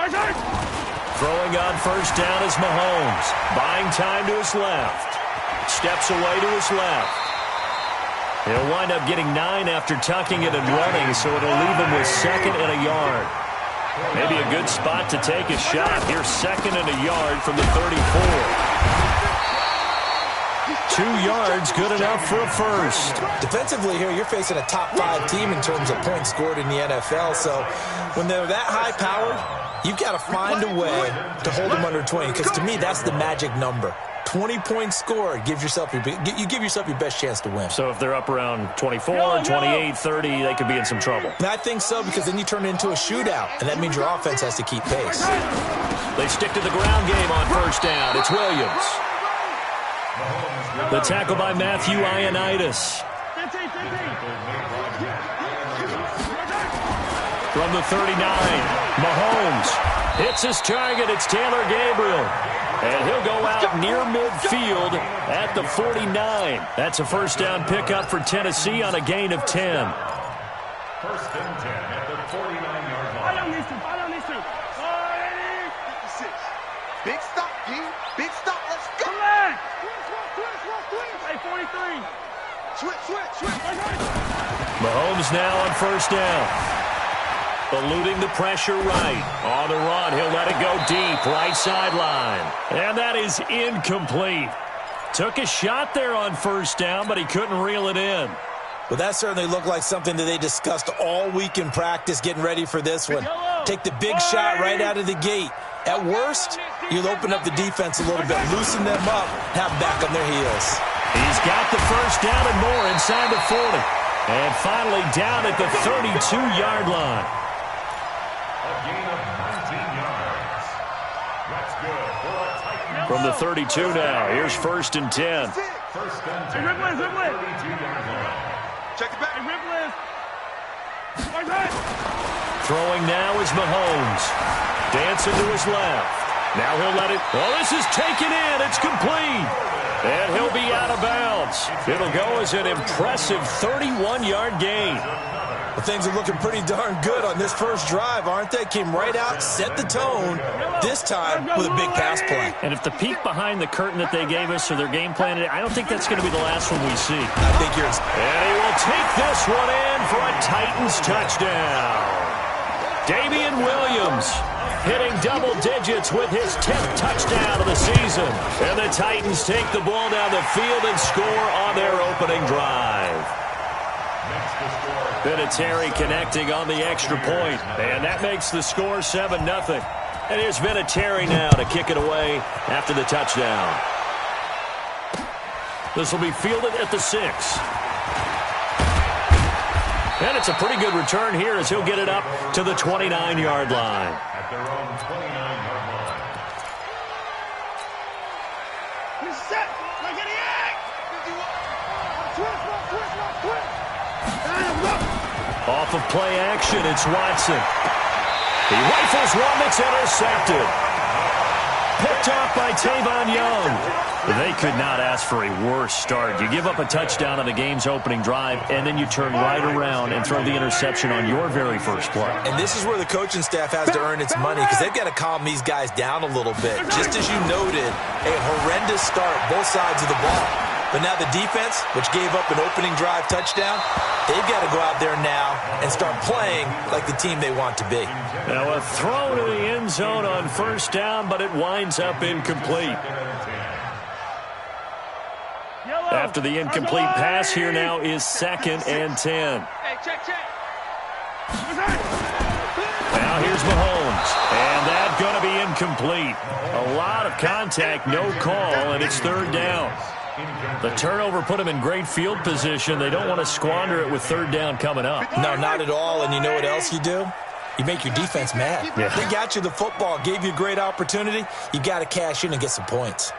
Throwing on first down is Mahomes. Buying time to his left. Steps away to his left. He'll wind up getting 9 after tucking it and running, so it'll leave him with 2nd and a yard. Maybe a good spot to take a shot. Here's 2nd and a yard from the 34. 2 yards, good enough for a first. Defensively here, you're facing a top 5 team in terms of points scored in the NFL. So when they're that high-powered, you've got to find a way to hold them under 20. Because to me, that's the magic number. 20 points scored, you give yourself your best chance to win. So if they're up around 24, 28, 30, they could be in some trouble. And I think so, because then you turn it into a shootout, and that means your offense has to keep pace. They stick to the ground game on first down. It's Williams. The tackle by Matthew Ioannidis. From the 39, Mahomes hits his target. It's Taylor Gabriel. And he'll go out near midfield at the 49. That's a first down pickup for Tennessee on a gain of 10. First and 10 at the 49-yard line. Big stop, G. Big stop. Let's go. Hey, 43. Switch. Mahomes now on first down. Eluding the pressure right. On the run, he'll let it go deep, right sideline. And that is incomplete. Took a shot there on first down, but he couldn't reel it in. Well, that certainly looked like something that they discussed all week in practice, getting ready for this one. Take the big shot right out of the gate. At worst, you'll open up the defense a little bit, loosen them up, have them back on their heels. He's got the first down and more inside the 40. And finally down at the 32-yard line. A gain of 19 yards. That's good for a Titan. From the 32 now, here's first and 10. First and 10 at the 32-yard line. Check it back. Throwing now is Mahomes. Dancing to his left. Now he'll let it. Oh, this is taken in. It's complete. And he'll be out of bounds. It'll go as an impressive 31-yard gain. Well, things are looking pretty darn good on this first drive, aren't they? Came right out, set the tone, this time with a big pass play. And if the peek behind the curtain that they gave us or their game plan, I don't think that's going to be the last one we see. I think you're... And he will take this one in for a Titans touchdown. Damian Williams hitting double digits with his 10th touchdown of the season. And the Titans take the ball down the field and score on their opening drive. Vinatieri connecting on the extra point. And that makes the score 7-0. And here's Vinatieri now to kick it away after the touchdown. This will be fielded at the 6. And it's a pretty good return here as he'll get it up to the 29-yard line. At their own 29-yard line. He's set. Like any egg. Twist. Off of play action, it's Watson. He rifles one that's intercepted. Picked off by Tavon Young. They could not ask for a worse start. You give up a touchdown on the game's opening drive, and then you turn right around and throw the interception on your very first play. And this is where the coaching staff has to earn its money, because they've got to calm these guys down a little bit. Just as you noted, a horrendous start, both sides of the ball. But now the defense, which gave up an opening drive touchdown, they've got to go out there now and start playing like the team they want to be. Now a throw to the end zone on first down, but it winds up incomplete. After the incomplete pass, here now is 2nd and 10. Now here's Mahomes, and that's going to be incomplete. A lot of contact, no call, and it's 3rd down. The turnover put them in great field position. They don't want to squander it with 3rd down coming up. No, not at all. And you know what else you do? You make your defense mad. Yeah. They got you the football, gave you a great opportunity. You got to cash in and get some points.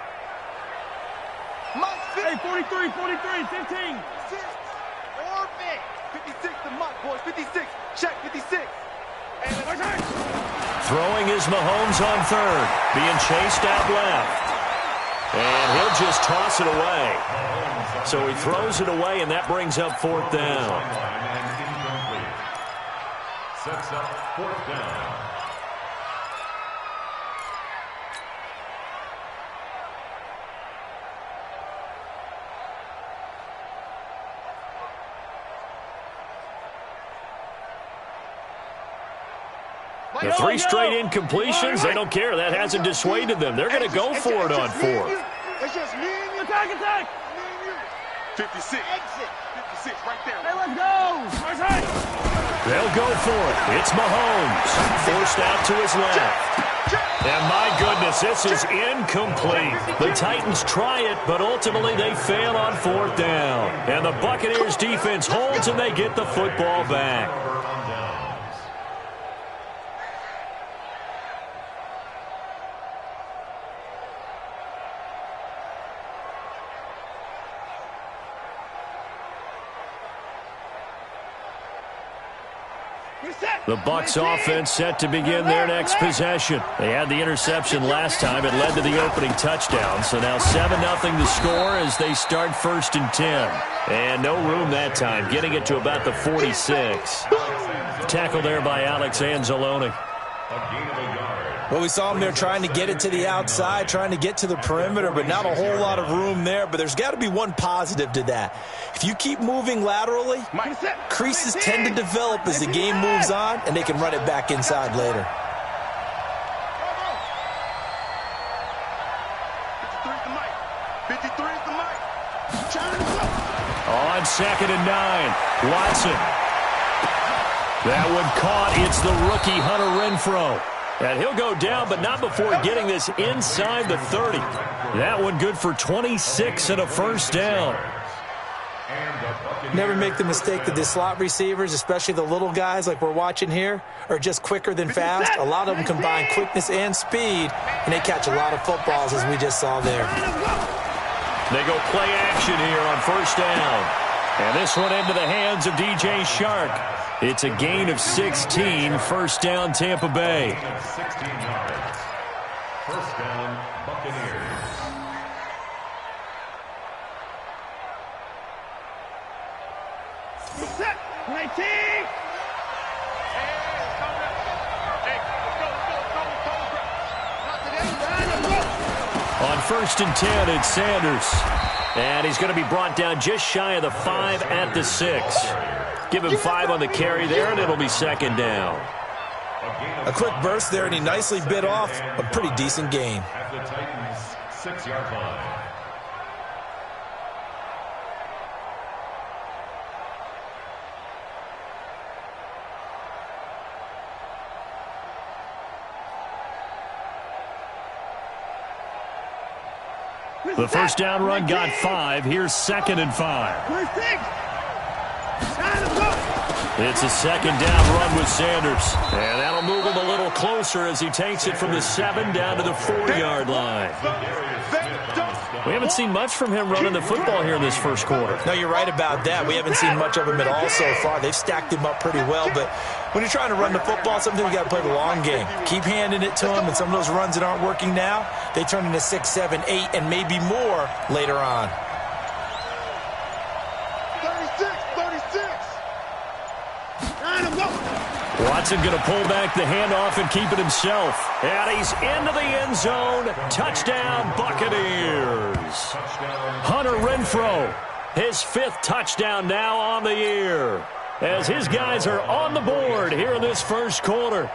Hey, 43, 15. Orbit. 56 to Mike, boys. 56. Check, 56. Throwing is Mahomes on 3rd. Being chased out left. And he'll just toss it away. So he throws it away, and that brings up 4th down. Sets up 4th down. The 3 straight incompletions, they don't care. That hasn't dissuaded them. They're going to go for it on 4th. It's just me and you. Attack! 56. Exit. 56 right there. Hey, let's go. They'll go for it. It's Mahomes. Forced out to his left. And my goodness, this is incomplete. The Titans try it, but ultimately they fail on 4th down. And the Buccaneers defense holds and they get the football back. The Bucs offense set to begin their next possession. They had the interception last time. It led to the opening touchdown. So now 7-0 the score as they start 1st and 10. And no room that time, getting it to about the 46. Tackle there by Alex Anzalone. Well, we saw him there trying to get it to the outside, trying to get to the perimeter, but not a whole lot of room there. But there's got to be one positive to that. If you keep moving laterally, creases tend to develop as the game moves on, and they can run it back inside later. 53 is the mic. On 2nd and 9, Watson. That one caught. It's the rookie Hunter Renfrow. And he'll go down, but not before getting this inside the 30. That one good for 26 and a 1st down. Never make the mistake that the slot receivers, especially the little guys like we're watching here, are just quicker than fast. A lot of them combine quickness and speed, and they catch a lot of footballs, as we just saw there. They go play action here on 1st down. And this one into the hands of DJ Shark. It's a gain of 16, 1st down Tampa Bay. 16 yards. 1st down, Buccaneers. Set. 19. On 1st and 10, it's Sanders. And he's going to be brought down just shy of the 5 at the 6. Give him 5 on the carry there, and it'll be 2nd down. A quick burst there, and he nicely bit off a pretty decent gain. At the Titans' 6-yard line. The 1st down run got 5. Here's 2nd and 5. It's a 2nd down run with Sanders. And that'll move him a little closer as he takes it from the 7 down to the 4-yard line. We haven't seen much from him running the football here in this 1st quarter. No, you're right about that. We haven't seen much of him at all so far. They've stacked him up pretty well, but when you're trying to run the football, sometimes you got to play the long game. Keep handing it to him, and some of those runs that aren't working now, they turn into 6, 7, 8, and maybe more later on. 36. Watson going to pull back the handoff and keep it himself. And he's into the end zone. Touchdown, Buccaneers. Hunter Renfrow, his 5th touchdown now on the year, as his guys are on the board here in this 1st quarter.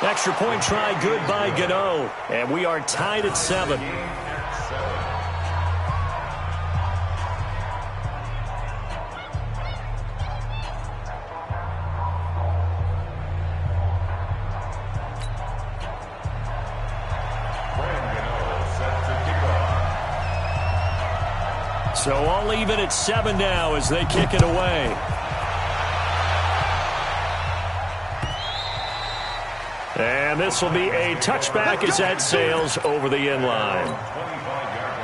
Extra point try good by Gano, and we are tied at 7. So all even at 7 now as they kick it away. And this will be a touchback as that sails over the end line. 25-yard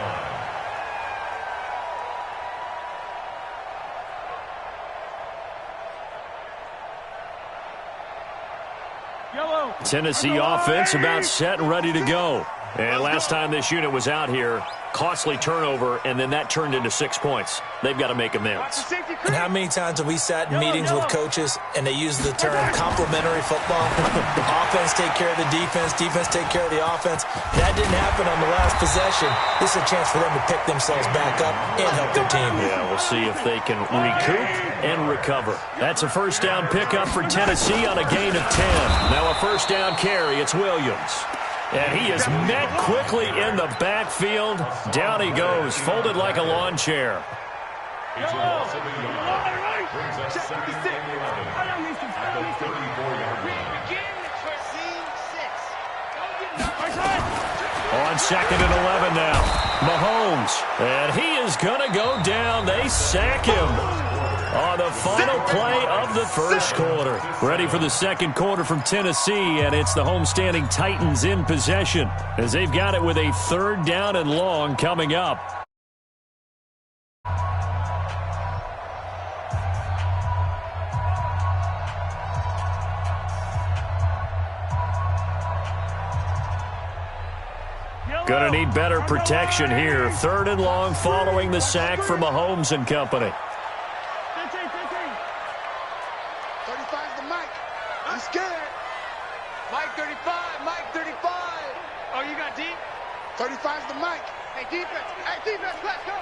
line. Tennessee offense about set and ready to go. And last time this unit was out here, Costly turnover, and then that turned into 6 points. They've got to make amends. And how many times have we sat in meetings with coaches and they use the term complementary football? Offense take care of the defense, defense take care of the offense. That didn't happen on the last possession. This is a chance for them to pick themselves back up and help their team. Yeah, we'll see if they can recoup and recover. That's a first down pickup for Tennessee on a gain of 10. Now a first down carry. It's Williams. And he is met quickly in the backfield. Down he goes, folded like a lawn chair. It's a loss of a yard. Brings us second and 11 at the 34-yard line. On second and 11 now. Mahomes. And he is going to go down. They sack him on the final play of the first quarter. Ready for the second quarter from Tennessee, and it's the homestanding Titans in possession as they've got it with a third down and long coming up. Going to need better protection here. Third and long following the sack for Mahomes and company. 35's the Mike. I'm scared. Mike 35. Mike 35. Oh, you got deep? 35's the Mike. Hey, defense. Hey, defense, let's go.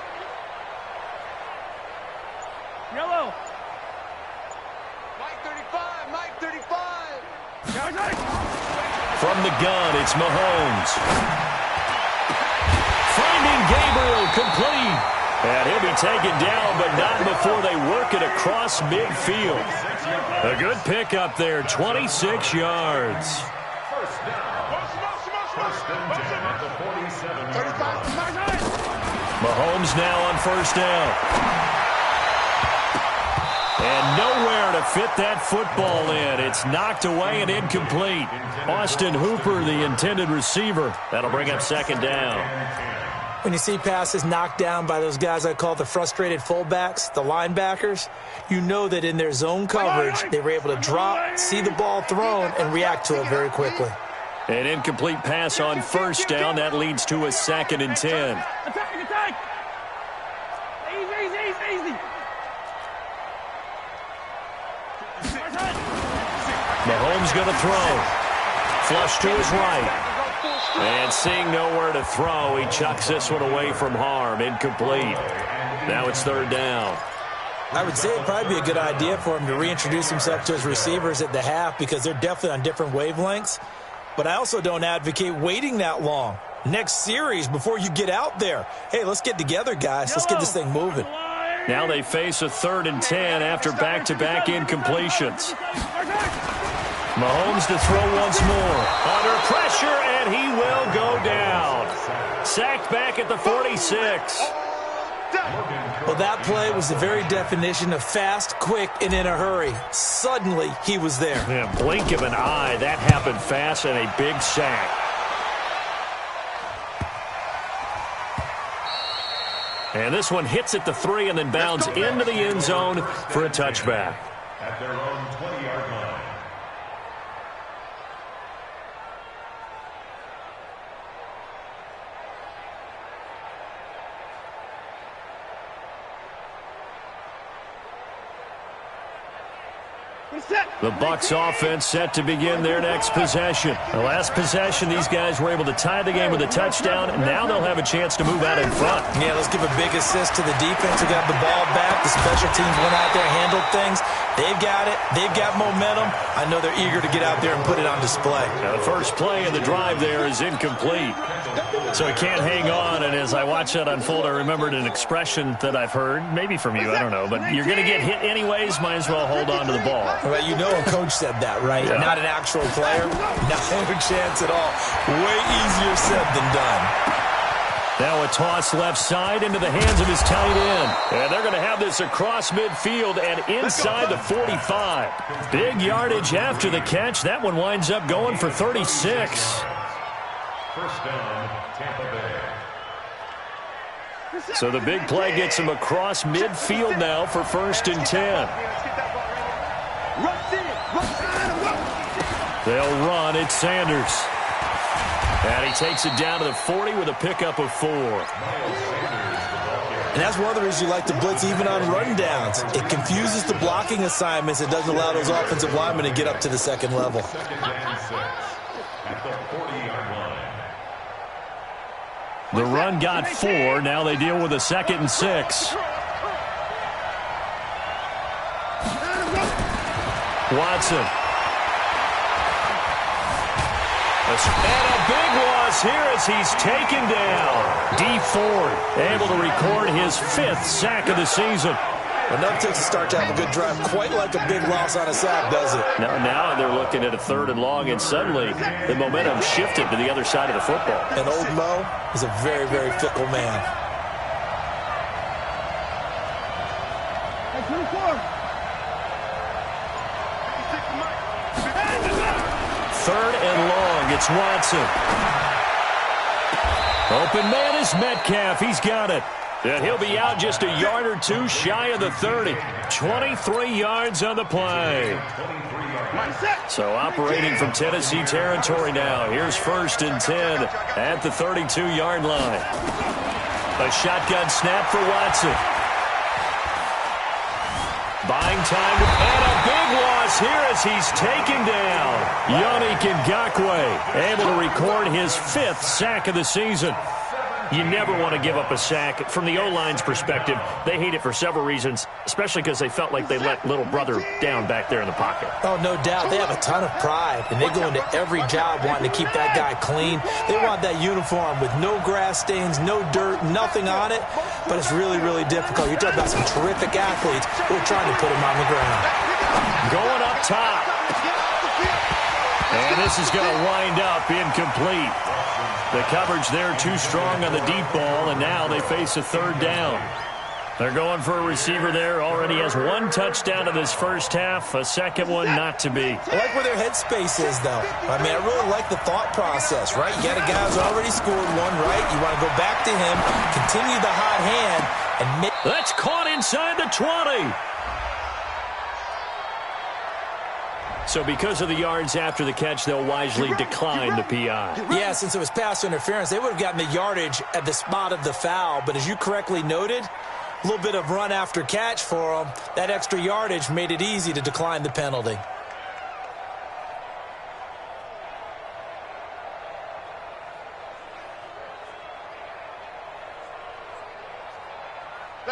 Yellow. Mike 35. Mike 35. From the gun, it's Mahomes. Finding Gabriel complete. And he'll be taken down, but not before they work it across midfield. A good pickup there, 26 yards. First down. First and 10 at the 47-yard line. Mahomes now on first down. And nowhere to fit that football in. It's knocked away and incomplete. Austin Hooper, the intended receiver. That'll bring up second down. When you see passes knocked down by those guys I call the frustrated fullbacks, the linebackers, you know that in their zone coverage, they were able to drop, see the ball thrown, and react to it very quickly. An incomplete pass on first down. That leads to a second and 10. Attack! Easy! Mahomes going to throw. Flush to his right. And seeing nowhere to throw, he chucks this one away from harm. Incomplete. Now it's third down. I would say it'd probably be a good idea for him to reintroduce himself to his receivers at the half because they're definitely on different wavelengths. But I also don't advocate waiting that long. Next series before you get out there. Hey, let's get together, guys. Let's get this thing moving. Now they face a third and 10 after back-to-back incompletions. Mahomes to throw once more. Under pressure, and he will go down. Sacked back at the 46. Well, that play was the very definition of fast, quick, and in a hurry. Suddenly, he was there. Yeah, blink of an eye. That happened fast and a big sack. And this one hits at the 3 and then bounds into the end zone for a touchback. At their own 20-yard line. The Bucs offense set to begin their next possession. The last possession, these guys were able to tie the game with a touchdown. Now they'll have a chance to move out in front. Yeah, let's give a big assist to the defense who got the ball back. The special teams went out there, handled things. They've got it. They've got momentum. I know they're eager to get out there and put it on display. Now the first play of the drive there is incomplete. So he can't hang on, and as I watch that unfold, I remembered an expression that I've heard, maybe from you, I don't know, but you're going to get hit anyways, might as well hold on to the ball. Well, you know a coach said that, right? Yeah. Not an actual player. No chance at all. Way easier said than done. Now a toss left side into the hands of his tight end. And they're going to have this across midfield and inside the 45. Big yardage after the catch. That one winds up going for 36. First down, Tampa Bay. So the big play gets him across midfield now for first and 10. They'll run. It's Sanders. And he takes it down to the 40 with a pickup of 4. And that's one of the reasons you like to blitz even on rundowns. It confuses the blocking assignments. It doesn't allow those offensive linemen to get up to the second level. The run got 4. Now they deal with a 2nd and 6. Watson. And a big loss here as he's taken down. D Ford able to record his 5th sack of the season. Enough takes a start to have a good drive. Quite like a big loss on a sack, does it? Now they're looking at a 3rd and long, and suddenly the momentum shifted to the other side of the football. And old Mo is a very, very fickle man. Third and long. It's Watson. Open man is Metcalf. He's got it. And he'll be out just a yard or 2 shy of the 30. 23 yards on the play. So operating from Tennessee territory now. Here's 1st and 10 at the 32-yard line. A shotgun snap for Watson. Buying time, and a big loss here as he's taken down. Yannick Ngakoue able to record his 5th sack of the season. You never want to give up a sack. From the O-line's perspective, they hate it for several reasons, especially because they felt like they let little brother down back there in the pocket. Oh, no doubt. They have a ton of pride, and they go into every job wanting to keep that guy clean. They want that uniform with no grass stains, no dirt, nothing on it, but it's really, really difficult. You're talking about some terrific athletes who are trying to put him on the ground. Going up top. And this is going to wind up incomplete. The coverage there too strong on the deep ball, and now they face a 3rd down. They're going for a receiver there. Already has 1 touchdown in this first half, a 2nd one not to be. I like where their headspace is, though. I mean, I really like the thought process, right? You got a guy who's already scored 1, right? You want to go back to him, continue the hot hand, and make... That's caught inside the 20. So because of the yards after the catch, they'll wisely decline the PI. Yeah, since it was pass interference, they would have gotten the yardage at the spot of the foul. But as you correctly noted, a little bit of run after catch for them. That extra yardage made it easy to decline the penalty.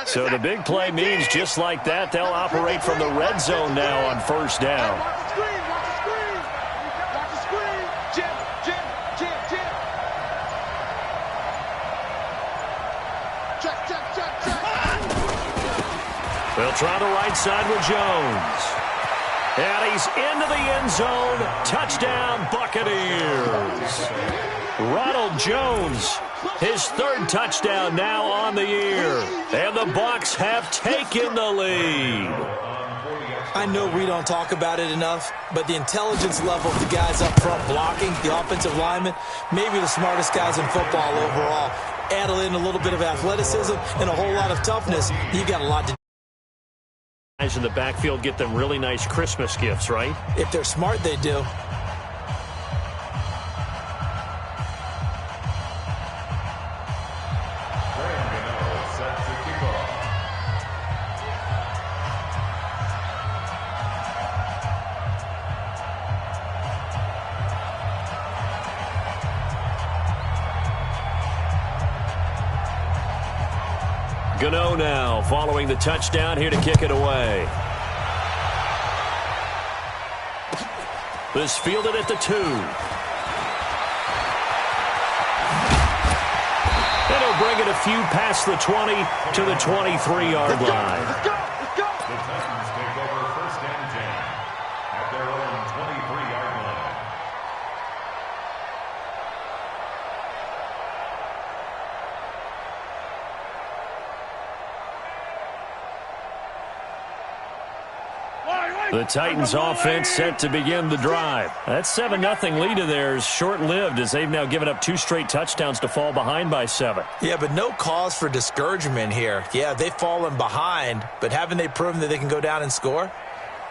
So the big play means just like that, they'll operate from the red zone now on 1st down. They'll try the right side with Jones. And he's into the end zone. Touchdown, Buccaneers. Ronald Jones, his 3rd touchdown now on the year. And the Bucs have taken the lead. I know we don't talk about it enough, but the intelligence level of the guys up front blocking, the offensive linemen, maybe the smartest guys in football overall. Add in a little bit of athleticism and a whole lot of toughness, you got a lot to do. Guys in the backfield get them really nice Christmas gifts, right? If they're smart, they do. Gano now following the touchdown here to kick it away. This fielded at the 2. And he'll bring it a few past the 20 to the 23-yard line. The Titans take over 1st and 10 at their own 23-yard line. The Titans offense set to begin the drive. That 7-0 lead of theirs short-lived as they've now given up 2 straight touchdowns to fall behind by 7. Yeah, but no cause for discouragement here. Yeah, they've fallen behind, but haven't they proven that they can go down and score?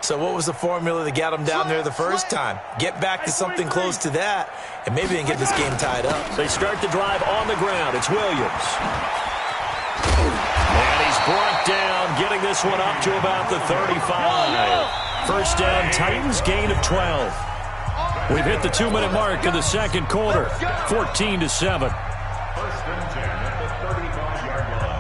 So what was the formula that got them down there the first time? Get back to something close to that, and maybe they can get this game tied up. They start the drive on the ground. It's Williams. And he's brought down, getting this one up to about the 35. First down, Titans, gain of 12. We've hit the 2-minute mark in the second quarter, 14-7. First and 10 at the 35-yard line.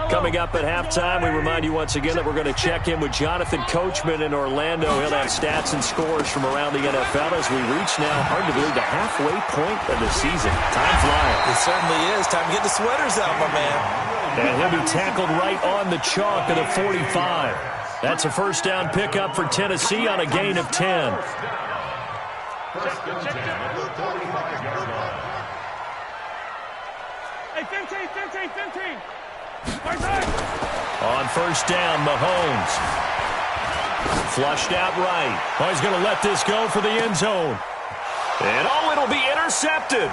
Coming up at halftime, we remind you once again that we're going to check in with Jonathan Coachman in Orlando. He'll have stats and scores from around the NFL as we reach now, hard to believe, the halfway point of the season. Time flying. It certainly is. Time to get the sweaters out, my man. And he'll be tackled right on the chalk of the 45. That's a first down pickup for Tennessee on a gain of 10. First and 10 at the 35-yard line. Hey, 15. On first down, Mahomes. Flushed out right. Oh, he's going to let this go for the end zone. And it'll be intercepted.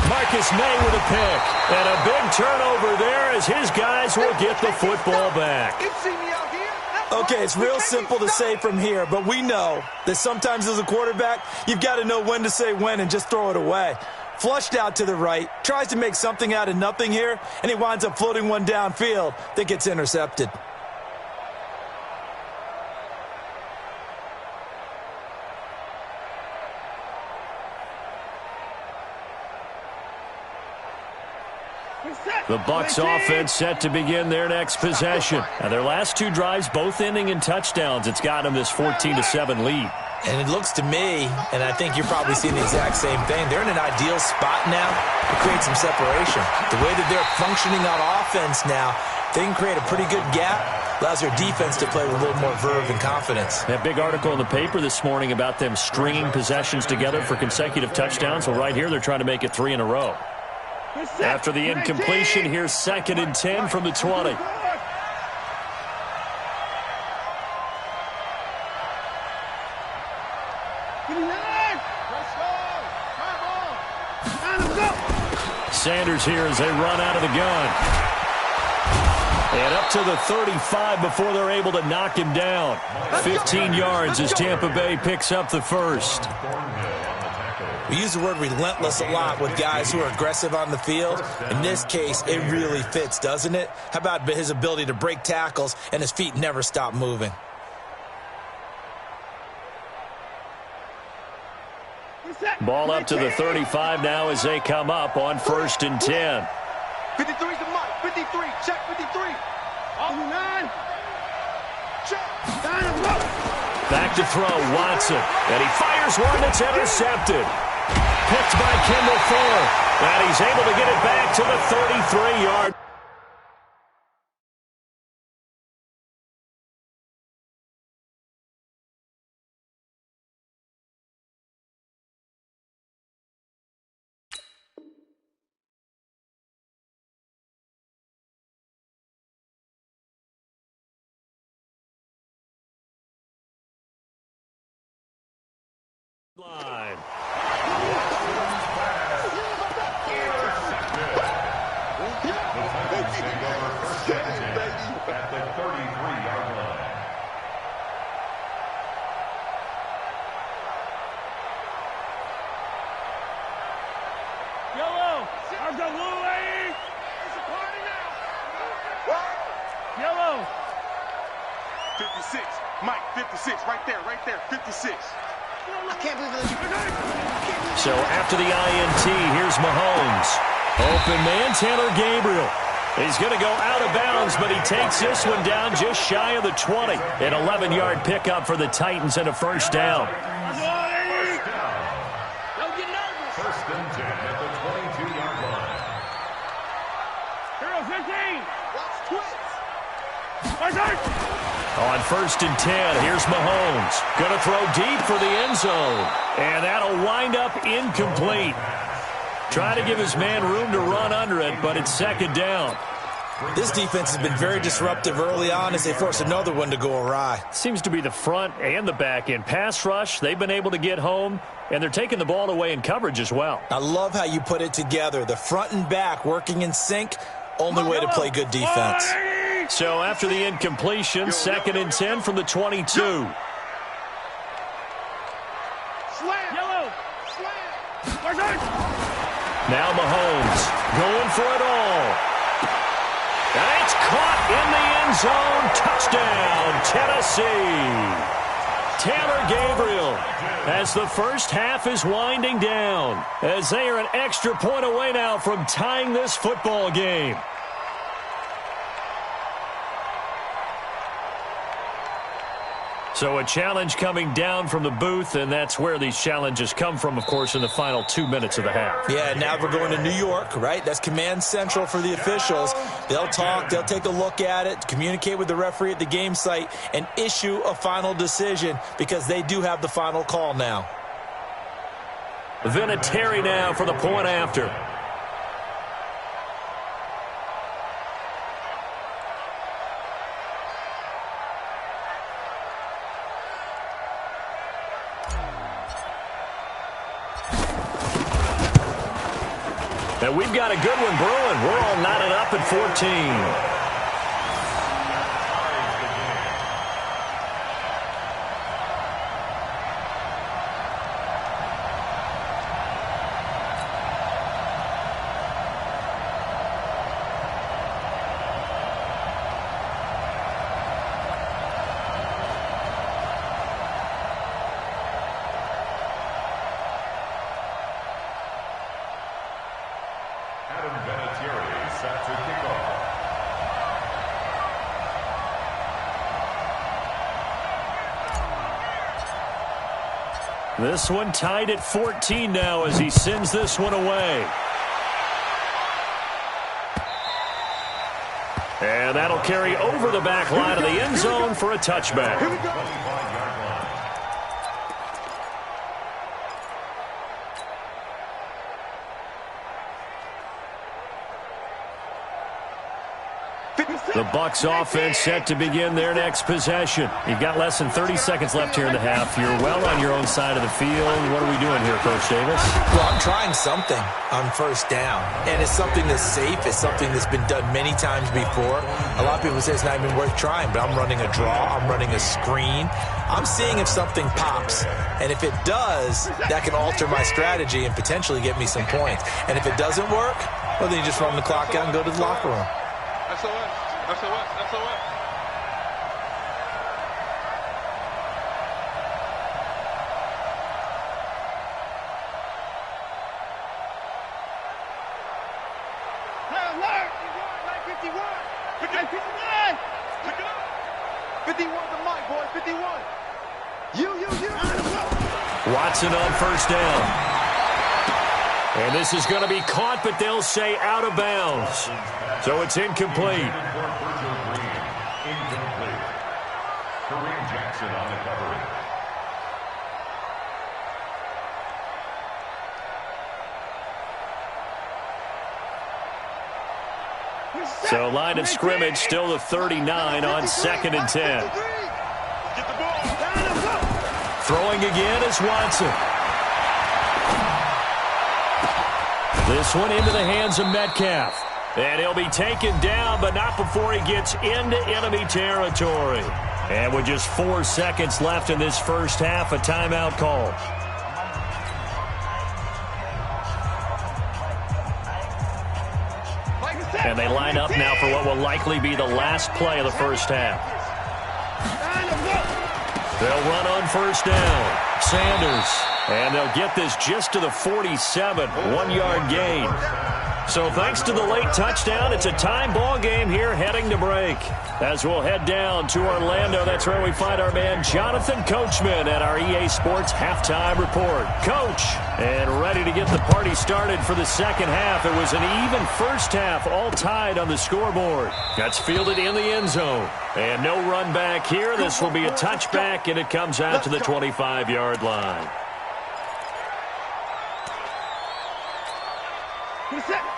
Marcus May with a pick. And a big turnover there as his guys will get the football back. Okay, it's real simple to say from here, but we know that sometimes as a quarterback, you've got to know when to say when and just throw it away. Flushed out to the right, tries to make something out of nothing here, and he winds up floating one downfield that gets intercepted. The Bucs offense set to begin their next possession. And their last two drives both ending in touchdowns. It's got them this 14-7 lead. And it looks to me, and I think you're probably seeing the exact same thing, they're in an ideal spot now to create some separation. The way that they're functioning on offense now, they can create a pretty good gap. Allows their defense to play with a little more verve and confidence. That big article in the paper this morning about them stringing possessions together for consecutive touchdowns. Well, right here, they're trying to make it 3 in a row. After the incompletion, here's 2nd and 10 from the 20. Sanders here as they run out of the gun. And up to the 35 before they're able to knock him down. 15 yards as Tampa Bay picks up the first. We use the word relentless a lot with guys who are aggressive on the field. In this case, it really fits, doesn't it? How about his ability to break tackles and his feet never stop moving? Ball up to the 35 now as they come up on 1st and 10. 53's the mark. 53. Check 53. On the 9. Check. Back to throw, Watson. And he fires one that's intercepted. Picked by Kendall Fuller. And he's able to get it back to the 33-yard. Line. At the 33-yard line. Yellow. How's the blue lady? It's a party now. Yellow. 56. Mike, 56. Right there. 56. I can't believe it. So after the INT, here's Mahomes. Open man, Taylor Gabriel. He's going to go out of bounds, but he takes this one down just shy of the 20. An 11-yard pickup for the Titans and a first down. First and 10 at the 22-yard line. Hero 15. Watch twins. On 1st and 10, here's Mahomes. Going to throw deep for the end zone. And that'll wind up incomplete. Trying to give his man room to run under it, but it's 2nd down. This defense has been very disruptive early on as they force another one to go awry. Seems to be the front and the back end. Pass rush, they've been able to get home, and they're taking the ball away in coverage as well. I love how you put it together. The front and back working in sync, only way to play good defense. So after the incompletion, 2nd and 10 from the 22. Yellow. Now Mahomes going for it all. And it's caught in the end zone. Touchdown, Tennessee. Taylor Gabriel, as the first half is winding down, as they are an extra point away now from tying this football game. So a challenge coming down from the booth, and that's where these challenges come from, of course, in the final 2 minutes of the half. Yeah, now we're going to New York, right? That's command central for the officials. They'll talk, they'll take a look at it, communicate with the referee at the game site, and issue a final decision because they do have the final call now. Vinatieri now for the point after. And we've got a good one brewing. We're all knotted up at 14. This one tied at 14 now as he sends this one away. And that'll carry over the back line of the end zone for a touchback. Here we go. The Bucs offense set to begin their next possession. You've got less than 30 seconds left here in the half. You're well on your own side of the field. What are we doing here, Coach Davis? Well, I'm trying something on first down, and it's something that's safe. It's something that's been done many times before. A lot of people say it's not even worth trying, but I'm running a draw. I'm running a screen. I'm seeing if something pops, and if it does, that can alter my strategy and potentially get me some points. And if it doesn't work, well, then you just run the clock out and go to the locker room. SOS. SOS. SOS. Alert! 51. Pick it up. 59. Pick it up. 51's the mic, boy. 51. You. Watson on first down. And this is going to be caught, but they'll say out of bounds. So it's incomplete. Incomplete. Kareem Jackson on the coverage. So line of scrimmage still the 39 on 2nd and 10. Get the ball. Throwing again is Watson. This one into the hands of Metcalf. And he'll be taken down, but not before he gets into enemy territory. And with just 4 seconds left in this first half, a timeout call. And they line up now for what will likely be the last play of the first half. They'll run on first down. Sanders. And they'll get this just to the 47. 1-yard gain. So thanks to the late touchdown, it's a tie ball game here heading to break. As we'll head down to Orlando, that's where we find our man Jonathan Coachman at our EA Sports Halftime Report. Coach, and ready to get the party started for the second half. It was an even first half, all tied on the scoreboard. That's fielded in the end zone. And no run back here. This will be a touchback, and it comes out to the 25-yard line.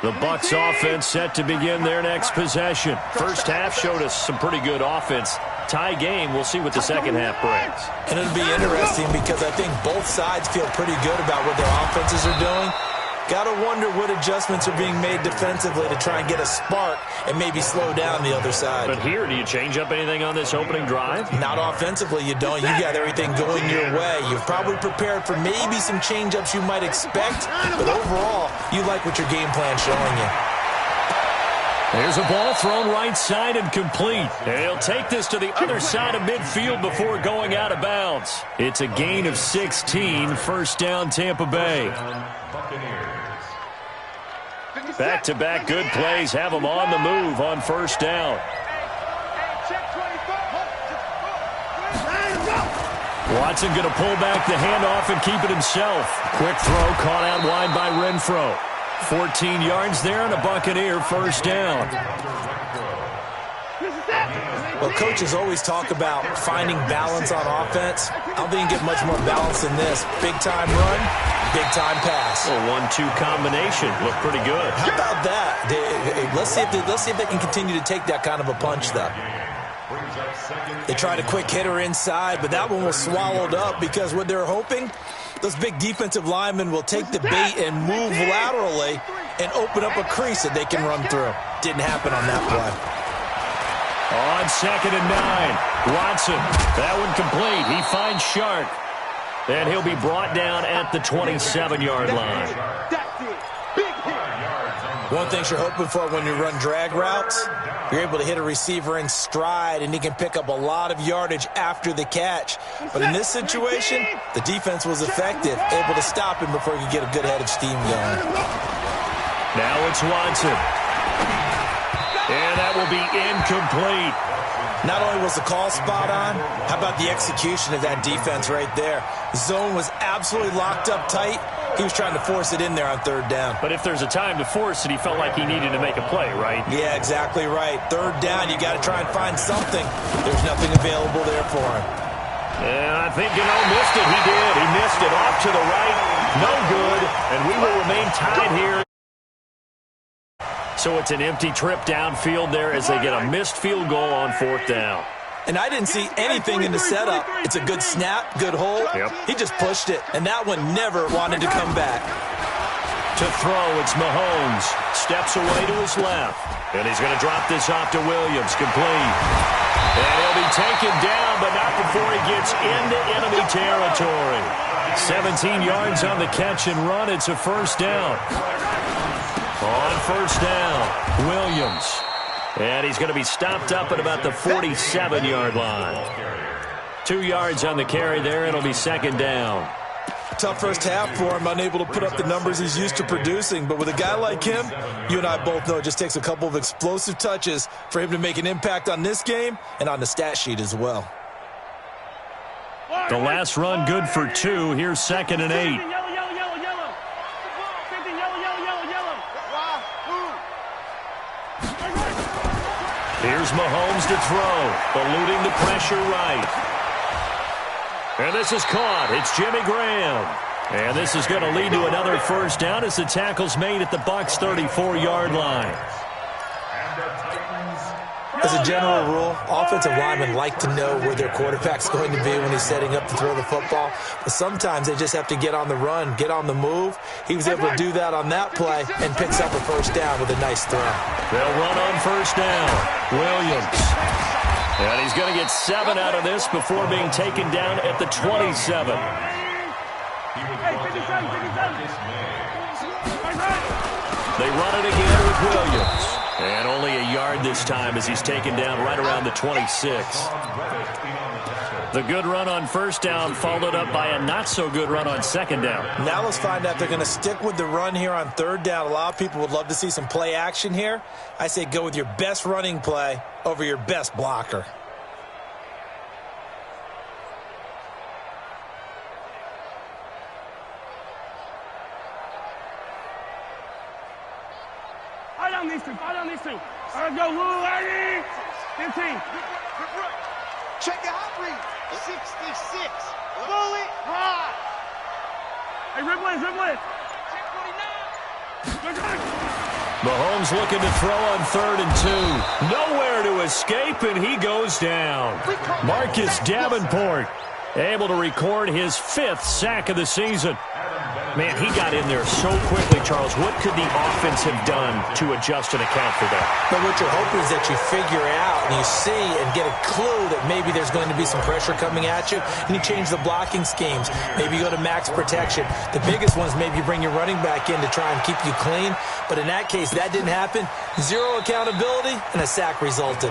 The Bucs offense set to begin their next possession. First half showed us some pretty good offense. Tie game, we'll see what the second half brings. And it'll be interesting because I think both sides feel pretty good about what their offenses are doing. Got to wonder what adjustments are being made defensively to try and get a spark and maybe slow down the other side. But here, do you change up anything on this opening drive? Not offensively, you don't. You got everything going your way. You've probably prepared for maybe some change-ups you might expect, but overall, you like what your game plan's showing you. There's a ball thrown right side and complete. And he'll take this to the other side of midfield before going out of bounds. It's a gain of 16, first down Tampa Bay. Back-to-back good plays have them on the move on first down. Watson going to pull back the handoff and keep it himself. Quick throw caught out wide by Renfro. 14 yards there and a Buccaneer first down. Well, coaches always talk about finding balance on offense. I don't think you get much more balance than this. Big-time run, big-time pass. A 1-2 combination. Looked pretty good. How about that? Let's see if they can continue to take that kind of a punch, though. They tried a quick hitter inside, but that one was swallowed up because what they're hoping, those big defensive linemen will take the bait and move laterally and open up a crease that they can run through. Didn't happen on that play. On 2nd and 9, Watson. That one complete. He finds Shark. And he'll be brought down at the 27-yard line. One thing you're hoping for when you run drag routes, you're able to hit a receiver in stride, and he can pick up a lot of yardage after the catch. But in this situation, the defense was effective, able to stop him before he could get a good head of steam going. Now it's Watson. And that will be incomplete. Not only was the call spot on, how about the execution of that defense right there? Zone was absolutely locked up tight. He was trying to force it in there on third down. But if there's a time to force it, he felt like he needed to make a play, right? Yeah, exactly right. Third down, you got to try and find something. There's nothing available there for him. And I think, missed it. He did. He missed it off to the right. No good. And we will remain tied here. So it's an empty trip downfield there as they get a missed field goal on 4th down. And I didn't see anything in the setup. It's a good snap, good hold. Yep. He just pushed it, and that one never wanted to come back. To throw, it's Mahomes. Steps away to his left. And he's going to drop this off to Williams. Complete. And he'll be taken down, but not before he gets into enemy territory. 17 yards on the catch and run. It's a first down. On first down, Williams. And he's going to be stopped up at about the 47-yard line. 2 yards on the carry there. It'll be second down. Tough first half for him, unable to put up the numbers he's used to producing. But with a guy like him, you and I both know it just takes a couple of explosive touches for him to make an impact on this game and on the stat sheet as well. The last run good for 2. Here's 2nd and 8. Here's Mahomes to throw, eluding the pressure right. And this is caught. It's Jimmy Graham. And this is going to lead to another first down as the tackle's made at the Bucs' 34-yard line. As a general rule, offensive linemen like to know where their quarterback's going to be when he's setting up to throw the football. But sometimes they just have to get on the run, get on the move. He was able to do that on that play and picks up a first down with a nice throw. They'll run on first down. Williams. And he's going to get 7 out of this before being taken down at the 27. They run it again with Williams. And only a yard this time as he's taken down right around the 26. The good run on first down followed up by a not-so-good run on second down. Now let's find out if they're going to stick with the run here on third down. A lot of people would love to see some play action here. I say go with your best running play over your best blocker. Fall on these two. All right, go, Lou, 15. Check your hot read. 66. Bullet high. Hey, rip blitz. Check 49. Mahomes looking to throw on 3rd and 2. Nowhere to escape, and he goes down. Marcus Davenport able to record his 5th sack of the season. Man, he got in there so quickly, Charles. What could the offense have done to adjust and account for that? But what you're hoping is that you figure out and you see and get a clue that maybe there's going to be some pressure coming at you, and you change the blocking schemes. Maybe you go to max protection. The biggest one is maybe you bring your running back in to try and keep you clean. But in that case, that didn't happen. 0 accountability, and a sack resulted.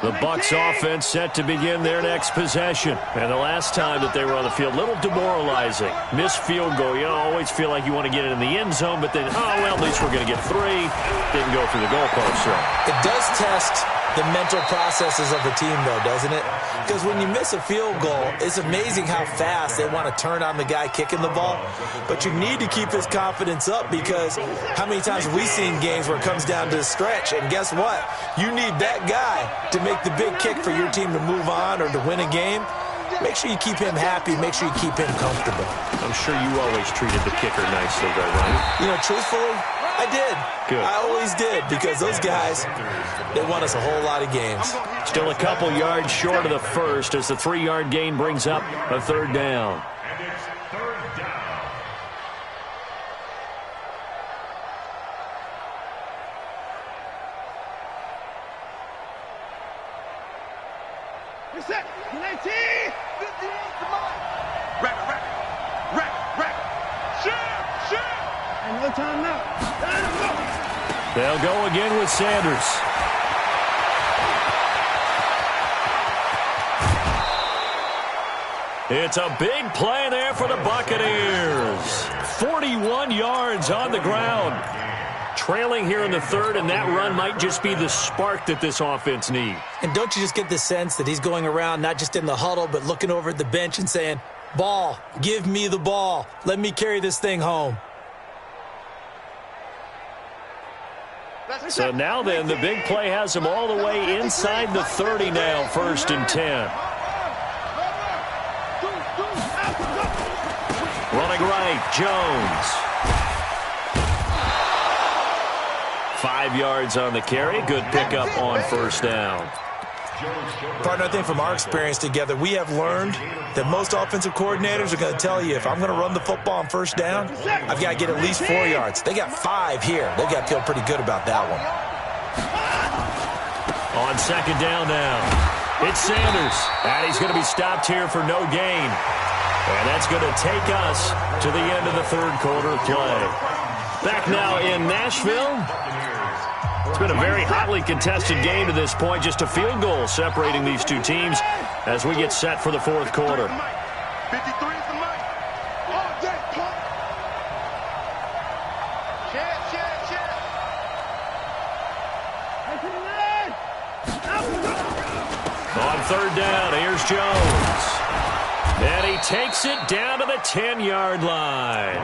The Bucs offense set to begin their next possession. And the last time that they were on the field, a little demoralizing. Missed field goal. You always feel like you want to get it in the end zone, but then, oh, well, at least we're going to get 3. Didn't go through the goalpost. So it does test the mental processes of the team, though, doesn't it? Because when you miss a field goal, it's amazing how fast they want to turn on the guy kicking the ball. But you need to keep his confidence up, because how many times have we seen games where it comes down to the stretch, and guess what? You need that guy to make the big kick for your team to move on or to win a game. Make sure you keep him happy. Make sure you keep him comfortable. I'm sure you always treated the kicker nicely, though, right? You know, truthfully, I did. Good. I always did, because those guys, they won us a whole lot of games. Still a couple yards short of the first as the 3-yard gain brings up a 3rd down. And it's 3rd down. Reset. 19. Rack. Shoot. And no time now. They'll go again with Sanders. It's a big play there for the Buccaneers. 41 yards on the ground. Trailing here in the 3rd, and that run might just be the spark that this offense needs. And don't you just get the sense that he's going around not just in the huddle, but looking over at the bench and saying, ball, give me the ball. Let me carry this thing home. So now then, the big play has him all the way inside the 30 now, 1st and 10. Running right, Jones. 5 yards on the carry. Good pickup on 1st down. Partner, I think from our experience together, we have learned that most offensive coordinators are going to tell you, if I'm going to run the football on 1st down, I've got to get at least 4 yards. They got 5 here. They've got to feel pretty good about that one. On 2nd down now, it's Sanders. And he's going to be stopped here for no gain. And that's going to take us to the end of the 3rd quarter play. Back now in Nashville. It's been a very hotly contested game to this point. Just a field goal separating these two teams as we get set for the 4th quarter. 53 is the mic. All day, punk. Shit. On 3rd down, here's Jones. And he takes it down to the 10-yard line.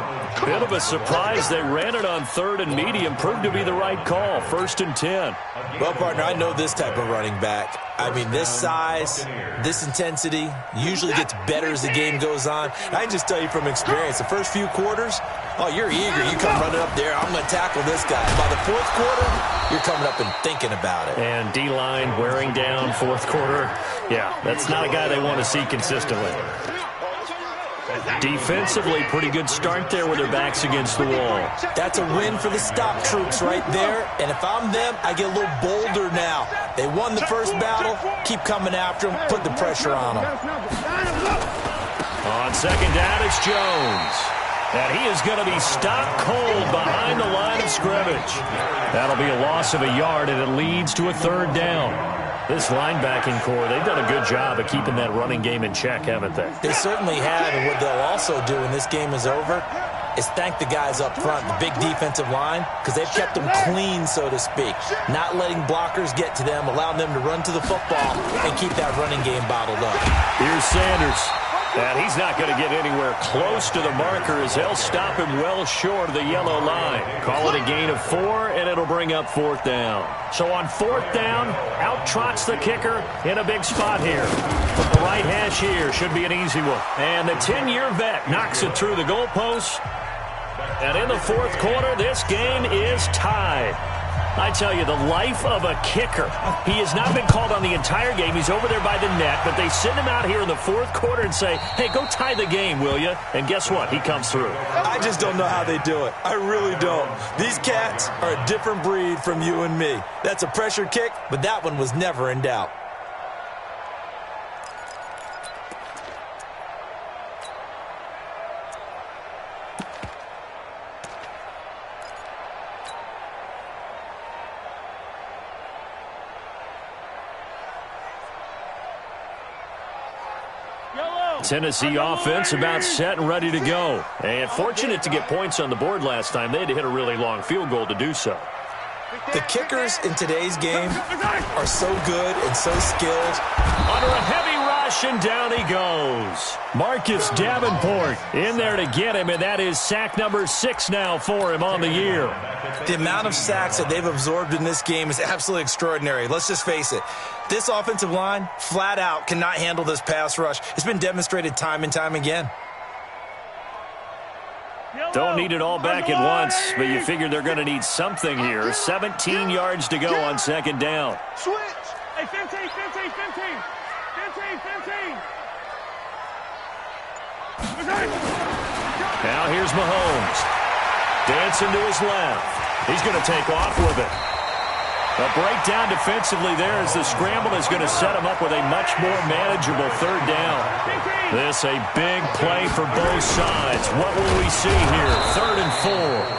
Bit of a surprise. They ran it on 3rd and medium. Proved to be the right call. 1st and 10. Well, partner, I know this type of running back. I mean, this size, this intensity usually gets better as the game goes on. I can just tell you from experience, the first few quarters, oh, you're eager. You come running up there. I'm going to tackle this guy. By the 4th quarter, you're coming up and thinking about it. And D-line wearing down 4th quarter. Yeah, that's not a guy they want to see consistently. Defensively, pretty good start there with their backs against the wall. That's a win for the stop troops right there. And if I'm them, I get a little bolder now. They won the first battle. Keep coming after them. Put the pressure on them. On 2nd down, it's Jones. And he is going to be stopped cold behind the line of scrimmage. That'll be a loss of a yard, and it leads to a 3rd down. This linebacking core, they've done a good job of keeping that running game in check, haven't they? They certainly have, and what they'll also do when this game is over is thank the guys up front, the big defensive line, because they've kept them clean, so to speak. Not letting blockers get to them, allowing them to run to the football and keep that running game bottled up. Here's Sanders. And he's not going to get anywhere close to the marker as they'll stop him well short of the yellow line. Call it a gain of 4, and it'll bring up 4th down. So on 4th down, out trots the kicker in a big spot here. From the right hash here, should be an easy one. And the 10-year vet knocks it through the goalpost. And in the 4th quarter, this game is tied. I tell you, the life of a kicker. He has not been called on the entire game. He's over there by the net, but they send him out here in the 4th quarter and say, hey, go tie the game, will you? And guess what? He comes through. I just don't know how they do it. I really don't. These cats are a different breed from you and me. That's a pressure kick, but that one was never in doubt. Tennessee offense about set and ready to go. And fortunate to get points on the board last time. They had to hit a really long field goal to do so. The kickers in today's game are so good and so skilled. Under a heavy rush, and down he goes. Marcus Davenport in there to get him, and that is sack number 6 now for him on the year. The amount of sacks that they've absorbed in this game is absolutely extraordinary. Let's just face it. This offensive line, flat out, cannot handle this pass rush. It's been demonstrated time and time again. Don't need it all back at once, but you figure they're going to need something here. 17 yards to go on 2nd down. Switch. Hey, 15, 15, 15. 15, 15. Now here's Mahomes. Dancing to his left. He's going to take off with it. A breakdown defensively there as the scramble is going to set him up with a much more manageable 3rd down. This a big play for both sides. What will we see here? 3rd and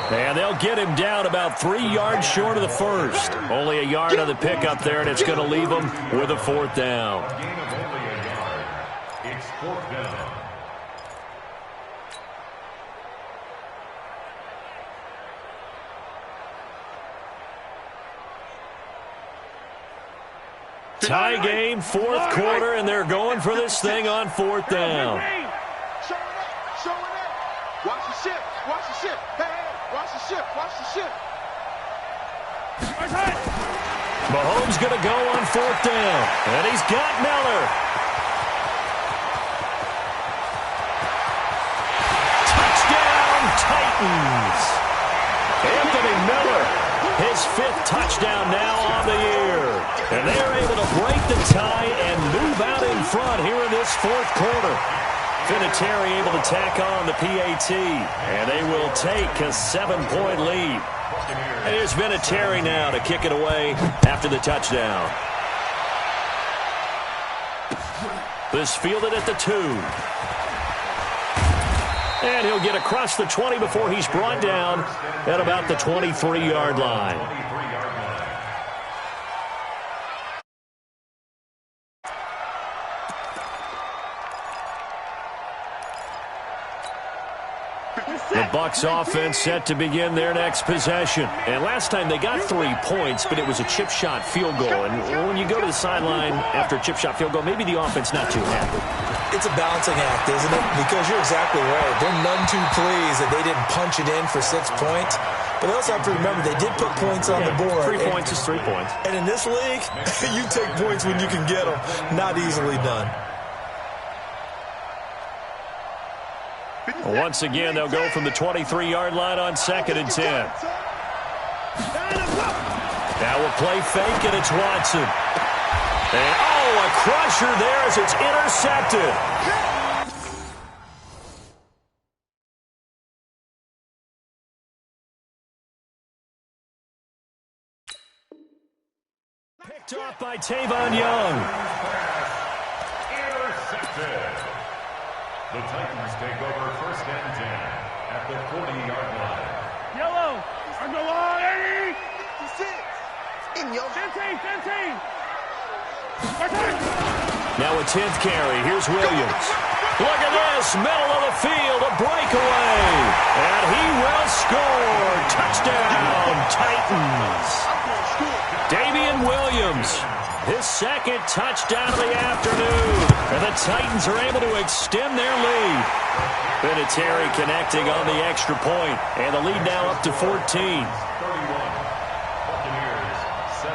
4. And they'll get him down about 3 yards short of the 1st. Only a yard on the pickup there, and it's going to leave him with a 4th down. It's 4th down. Tie game, 4th quarter, and they're going for this thing on 4th down. Show it up. Show it up. Watch the ship. Watch the ship. Hey, hey. Watch the ship. Watch the ship. Mahomes going to go on 4th down, and he's got Miller. Touchdown, Titans. Anthony Miller, his 5th touchdown now on the year. And they're able to break the tie and move out in front here in this 4th quarter. Vinatieri able to tack on the PAT, and they will take a 7-point lead. And here's Vinatieri now to kick it away after the touchdown. This fielded at the 2. And he'll get across the 20 before he's brought down at about the 23-yard line. The Bucs offense set to begin their next possession. And last time they got 3 points, but it was a chip shot field goal. And when you go to the sideline after a chip shot field goal, maybe the offense not too happy. It's a balancing act, isn't it? Because you're exactly right. They're none too pleased that they didn't punch it in for 6 points. But they also have to remember they did put points on the board. 3 points is 3 points. And in this league, you take points when you can get them. Not easily done. Once again, they'll go from the 23-yard line on 2nd and 10. Now we'll play fake, and it's Watson. And, a crusher there as it's intercepted. Picked off by Tavon Young. Intercepted. The Titans take over 1st and 10 at the 40-yard line. Yellow. On the line. 56. In your 15, 15. Now a 10th carry. Here's Williams. Look at this. Middle of the field. A breakaway. And he will score. Touchdown, Titans. Damian Williams, his second touchdown of the afternoon. And the Titans are able to extend their lead. Vinatieri connecting on the extra point, and the lead now up to 14. 31. Buccaneers 17.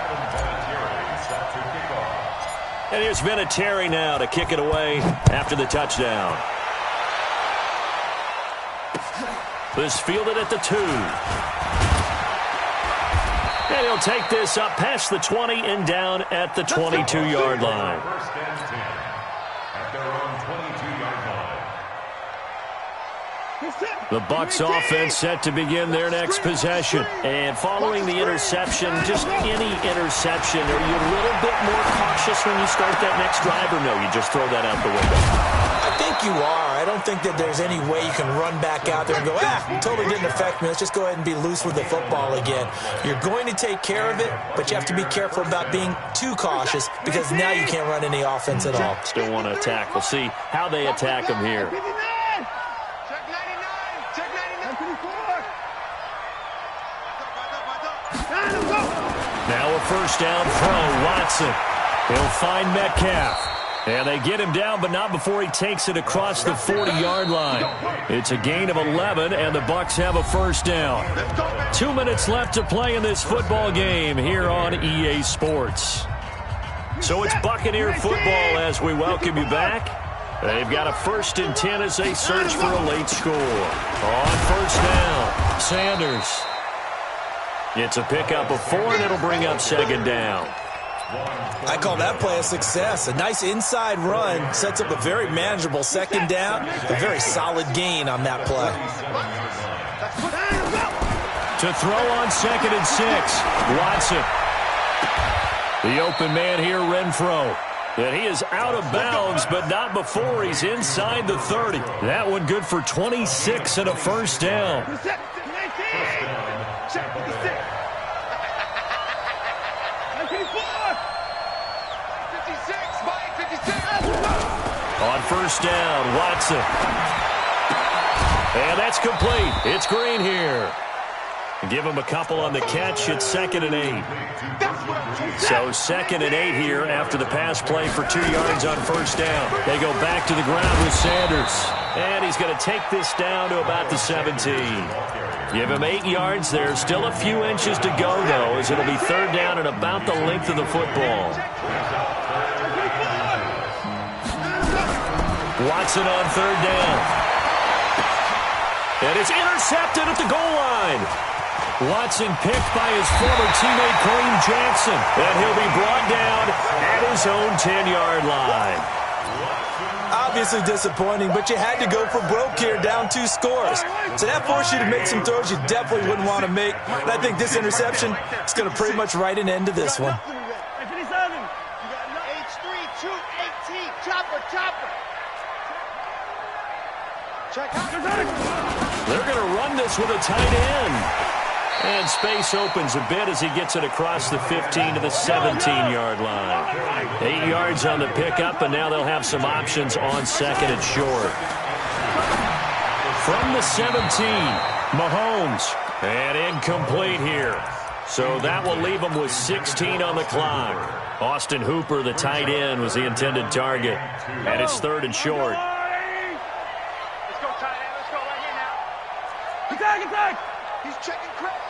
Adam Vinatieri set to kick off. And here's Vinatieri now to kick it away after the touchdown. This fielded at the 2. And he'll take this up past the 20 and down at the 22-yard line. First and 10 at their own 22-yard line. The Bucs offense set to begin their next possession. And following the interception, just any interception, are you a little bit more cautious when you start that next drive, or no, you just throw that out the window? I think you are. I don't think that there's any way you can run back out there and go, totally didn't affect me. Let's just go ahead and be loose with the football again. You're going to take care of it, but you have to be careful about being too cautious because now you can't run any offense at all. Still want to attack. We'll see how they attack them here. Check 99. Check 99. Now a first down throw. Watson. He'll find Metcalf. And they get him down, but not before he takes it across the 40-yard line. It's a gain of 11, and the Bucs have a first down. 2 minutes left to play in this football game here on EA Sports. So it's Buccaneer football as we welcome you back. They've got a 1st and 10 as they search for a late score. On first down, Sanders. It's a pickup of 4, and it'll bring up 2nd down. I call that play a success. A nice inside run sets up a very manageable 2nd down. A very solid gain on that play. To throw on 2nd and 6, Watson. The open man here, Renfro. And he is out of bounds, but not before he's inside the 30. That one good for 26 and a first down. On first down, Watson. And that's complete. It's Green here. Give him a couple on the catch. It's 2nd and 8. So 2nd and 8 here after the pass play for 2 yards on first down. They go back to the ground with Sanders. And he's going to take this down to about the 17. Give him 8 yards. There's still a few inches to go, though, as it'll be 3rd down and about the length of the football. Watson on 3rd down. And it's intercepted at the goal line. Watson picked by his former teammate Kareem Jackson. And he'll be brought down at his own 10-yard line. Obviously disappointing, but you had to go for broke here, down 2 scores. So that forced you to make some throws you definitely wouldn't want to make. And I think this interception is going to pretty much write an end to this one. H3-218. Chopper. They're going to run this with a tight end. And space opens a bit as he gets it across the 15 to the 17-yard line. 8 yards on the pickup, and now they'll have some options on 2nd and short. From the 17, Mahomes. And incomplete here. So that will leave them with 16 on the clock. Austin Hooper, the tight end, was the intended target. And it's 3rd and short. Attack! He's checking credit.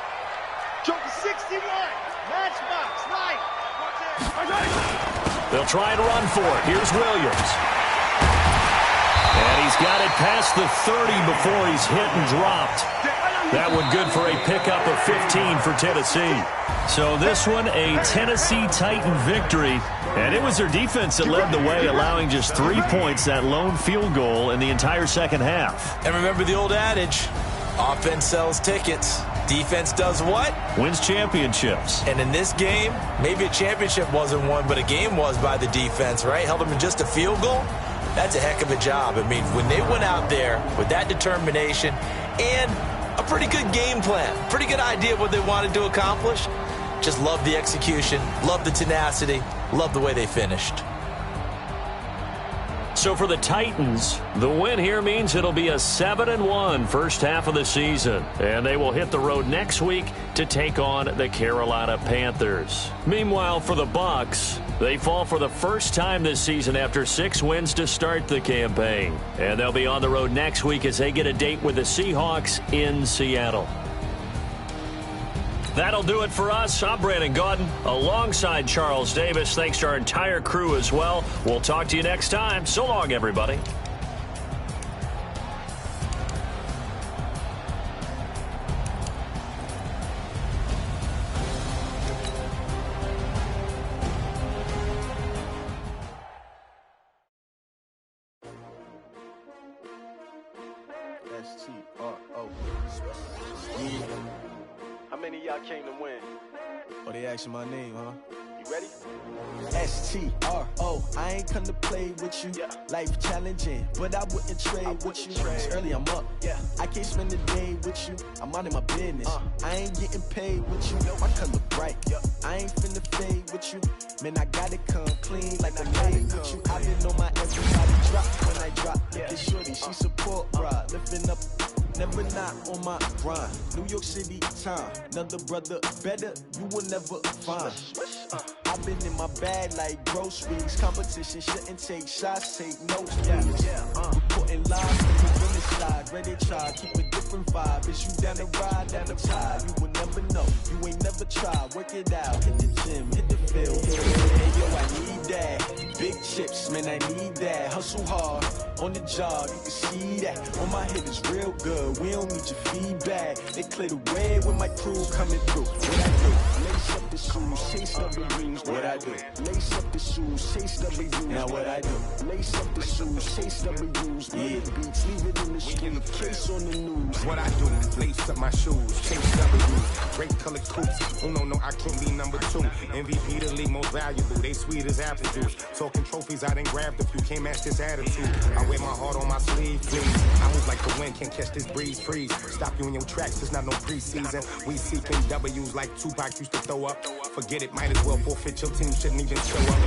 Joker 61. Matchbox. Right. They'll try and run for it. Here's Williams. And he's got it past the 30 before he's hit and dropped. That one good for a pickup of 15 for Tennessee. So this one, a Tennessee Titan victory. And it was their defense that led the way, allowing just 3 points, that lone field goal in the entire second half. And remember the old adage, offense sells tickets. Defense does what? Wins championships. And in this game, maybe a championship wasn't won, but a game was by the defense, right? Held them in just a field goal. That's a heck of a job. I mean, when they went out there with that determination and a pretty good game plan, pretty good idea of what they wanted to accomplish, just love the execution, love the tenacity, love the way they finished. So for the Titans, the win here means it'll be a 7-1 first half of the season. And they will hit the road next week to take on the Carolina Panthers. Meanwhile, for the Bucs, they fall for the first time this season after 6 wins to start the campaign. And they'll be on the road next week as they get a date with the Seahawks in Seattle. That'll do it for us. I'm Brandon Gaudin alongside Charles Davis. Thanks to our entire crew as well. We'll talk to you next time. So long, everybody. S-T-R-O. Yeah. How many of y'all came to win? Oh, they asking my name, huh? You ready? S-T-R-O. I ain't come to play with you. Yeah. Life challenging, but I wouldn't trade with you. It's early, I'm up. Yeah. I can't spend the day with you. I'm minding my business. I ain't getting paid with you. My color bright. Yeah. I ain't finna fade with you. Man, I gotta come clean like I made with you. I been on my everybody drop when I drop. Yeah. This shorty, she support, bruh. Lifting up. Never not on my grind. New York City time. Another brother better, you will never find. I've been in my bag like groceries. Competition shouldn't take shots, take notes. Reporting live from the winning side. Ready to try, keep a different vibe. Is you down the ride, down the tide? You will never know. You ain't never tried. Work it out. Hit the gym, hit the field. Hey, yo, I need that. Big chips, man, I need that. Hustle hard on the job, you can see that. On my head is real good. We don't need your feedback. They clear the way with my crew coming through. What I do? Lace up the shoes, chase up the rings. What I do? Lace up the shoes, chase up the rings. Now what I do? Lace up the shoes, chase up the rings. Yeah, beats, leave it in the street, case on the news. What I do? Lace up my shoes, chase up the rings. Great color coops. Oh no, I can't be number 2. MVP the league most valuable. They sweet as apple juice. Talking trophies, I done grabbed a few. Can't match this attitude. I wear my heart on my sleeve, please. I move like the wind, can't catch this breeze, freeze. Stop you in your tracks, it's not no preseason. We seeking W's like Tupac used to throw up. Forget it, might as well forfeit, your team shouldn't even show up.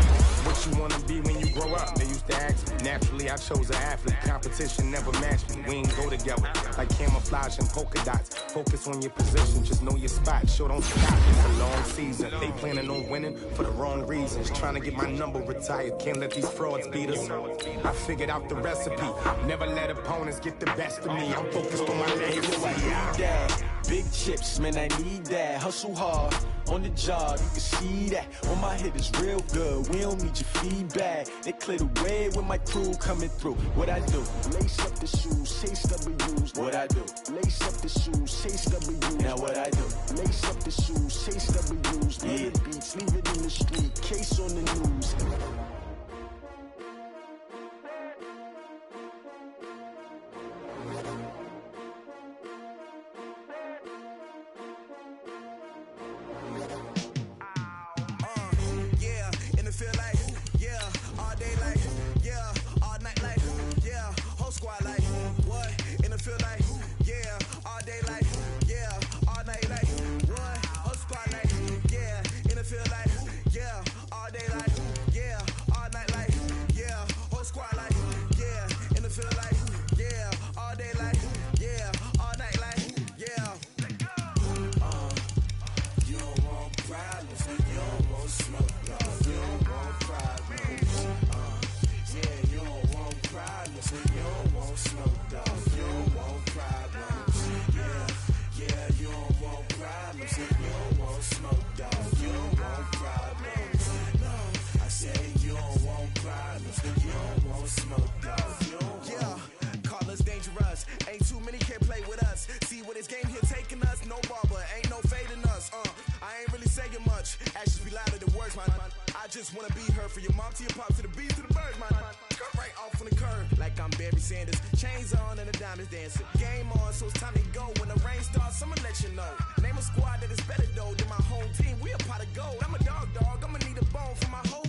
What you wanna be when you grow up? They used to ask me. Naturally, I chose an athlete. Competition never matched me. We ain't go together like camouflage and polka dots. Focus on your position, just know your spot. Sure, don't stop, it's a long season. They planning on winning for the wrong reasons. Trying to get my number retired, can't let these frauds beat us. I figured out the recipe. Never let opponents get the best of me. I'm focused on my legacy. Big chips, man, I need that. Hustle hard on the job, you can see that. On my head is real good. We don't need your feedback. They clear the way with my crew coming through. What I do? Lace up the shoes, chase W's. What I do? Lace up the shoes, chase W's. Now what I do? Lace up the shoes, chase W's. Yeah, beats, leave it in the street, case on the news. I just wanna be her for your mom to your pop to the beat to the bird, man. Cut right off on the curb like I'm Barry Sanders. Chains on and the diamonds dancing. Game on, so it's time to go. When the rain starts, I'ma let you know. Name a squad that is better though than my home team. We a pot of gold. I'm a dog. I'ma need a bone for my whole